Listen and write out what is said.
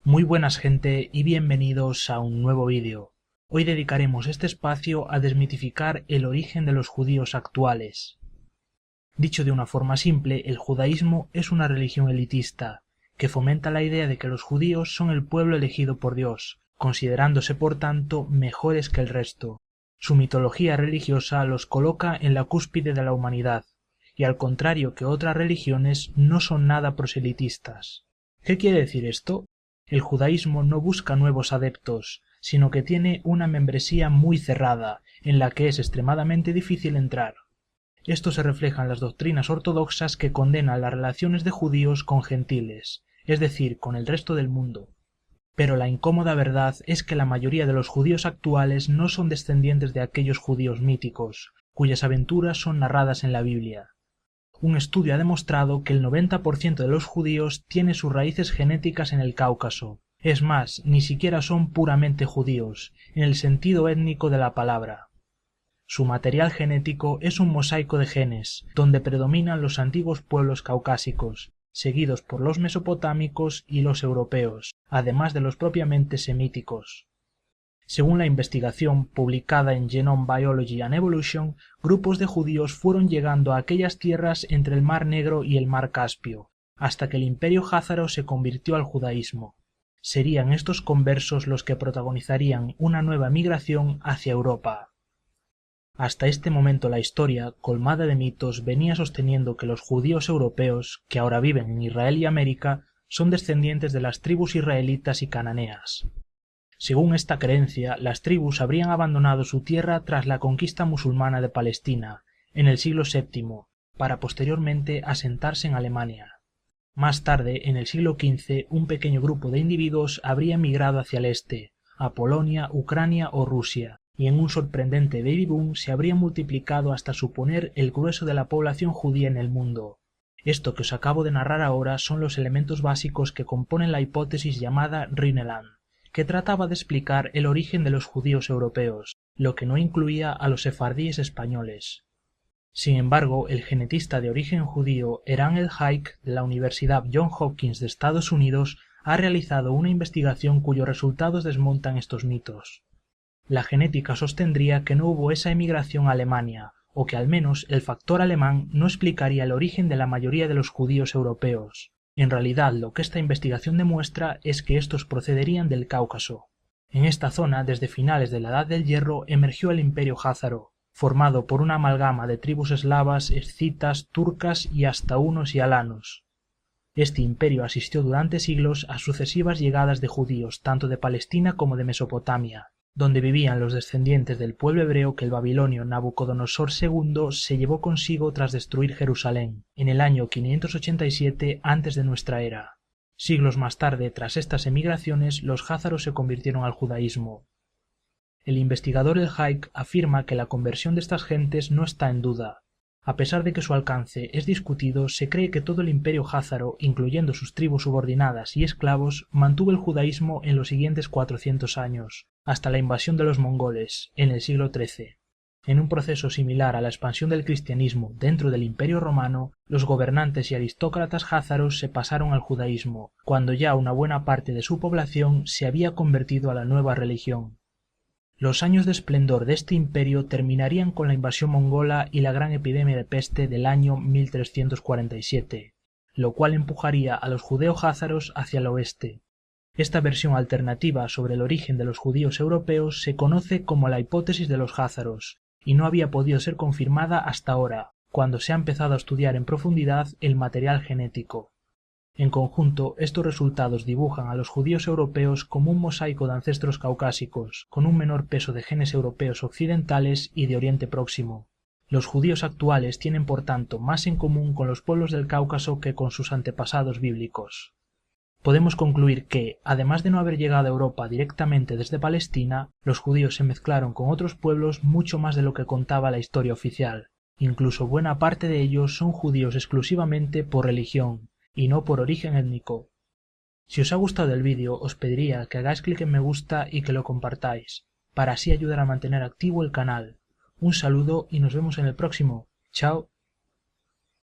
Muy buenas gente y bienvenidos a un nuevo vídeo. Hoy dedicaremos este espacio a desmitificar el origen de los judíos actuales. Dicho de una forma simple, el judaísmo es una religión elitista, que fomenta la idea de que los judíos son el pueblo elegido por Dios, considerándose por tanto mejores que el resto. Su mitología religiosa los coloca en la cúspide de la humanidad, y al contrario que otras religiones no son nada proselitistas. ¿Qué quiere decir esto? El judaísmo no busca nuevos adeptos, sino que tiene una membresía muy cerrada, en la que es extremadamente difícil entrar. Esto se refleja en las doctrinas ortodoxas que condenan las relaciones de judíos con gentiles, es decir, con el resto del mundo. Pero la incómoda verdad es que la mayoría de los judíos actuales no son descendientes de aquellos judíos míticos, cuyas aventuras son narradas en la Biblia. Un estudio ha demostrado que el 90% de los judíos tiene sus raíces genéticas en el Cáucaso. Es más, ni siquiera son puramente judíos, en el sentido étnico de la palabra. Su material genético es un mosaico de genes, donde predominan los antiguos pueblos caucásicos, seguidos por los mesopotámicos y los europeos, además de los propiamente semíticos. Según la investigación publicada en Genome Biology and Evolution, grupos de judíos fueron llegando a aquellas tierras entre el Mar Negro y el Mar Caspio, hasta que el Imperio Házaro se convirtió al judaísmo. Serían estos conversos los que protagonizarían una nueva migración hacia Europa. Hasta este momento la historia, colmada de mitos, venía sosteniendo que los judíos europeos, que ahora viven en Israel y América, son descendientes de las tribus israelitas y cananeas. Según esta creencia, las tribus habrían abandonado su tierra tras la conquista musulmana de Palestina, en el siglo VII, para posteriormente asentarse en Alemania. Más tarde, en el siglo XV, un pequeño grupo de individuos habría migrado hacia el este, a Polonia, Ucrania o Rusia, y en un sorprendente baby boom se habría multiplicado hasta suponer el grueso de la población judía en el mundo. Esto que os acabo de narrar ahora son los elementos básicos que componen la hipótesis llamada Rhineland, que trataba de explicar el origen de los judíos europeos, lo que no incluía a los sefardíes españoles. Sin embargo, el genetista de origen judío Eran El-Haik de la Universidad Johns Hopkins de Estados Unidos ha realizado una investigación cuyos resultados desmontan estos mitos. La genética sostendría que no hubo esa emigración a Alemania, o que al menos el factor alemán no explicaría el origen de la mayoría de los judíos europeos. En realidad, lo que esta investigación demuestra es que estos procederían del Cáucaso. En esta zona, desde finales de la Edad del Hierro, emergió el Imperio Házaro, formado por una amalgama de tribus eslavas, escitas, turcas y hasta hunos y alanos. Este imperio asistió durante siglos a sucesivas llegadas de judíos, tanto de Palestina como de Mesopotamia, donde vivían los descendientes del pueblo hebreo que el babilonio Nabucodonosor II se llevó consigo tras destruir Jerusalén, en el año 587 antes de nuestra era. Siglos más tarde, tras estas emigraciones, los házaros se convirtieron al judaísmo. El investigador El-Haik afirma que la conversión de estas gentes no está en duda. A pesar de que su alcance es discutido, se cree que todo el imperio házaro, incluyendo sus tribus subordinadas y esclavos, mantuvo el judaísmo en los siguientes 400 años, hasta la invasión de los mongoles, en el siglo XIII. En un proceso similar a la expansión del cristianismo dentro del imperio romano, los gobernantes y aristócratas házaros se pasaron al judaísmo, cuando ya una buena parte de su población se había convertido a la nueva religión. Los años de esplendor de este imperio terminarían con la invasión mongola y la gran epidemia de peste del año 1347, lo cual empujaría a los judeo-házaros hacia el oeste. Esta versión alternativa sobre el origen de los judíos europeos se conoce como la hipótesis de los házaros, y no había podido ser confirmada hasta ahora, cuando se ha empezado a estudiar en profundidad el material genético. En conjunto, estos resultados dibujan a los judíos europeos como un mosaico de ancestros caucásicos, con un menor peso de genes europeos occidentales y de Oriente Próximo. Los judíos actuales tienen por tanto más en común con los pueblos del Cáucaso que con sus antepasados bíblicos. Podemos concluir que, además de no haber llegado a Europa directamente desde Palestina, los judíos se mezclaron con otros pueblos mucho más de lo que contaba la historia oficial. Incluso buena parte de ellos son judíos exclusivamente por religión, y no por origen étnico. Si os ha gustado el vídeo, os pediría que hagáis clic en me gusta y que lo compartáis, para así ayudar a mantener activo el canal. Un saludo y nos vemos en el próximo. Chao.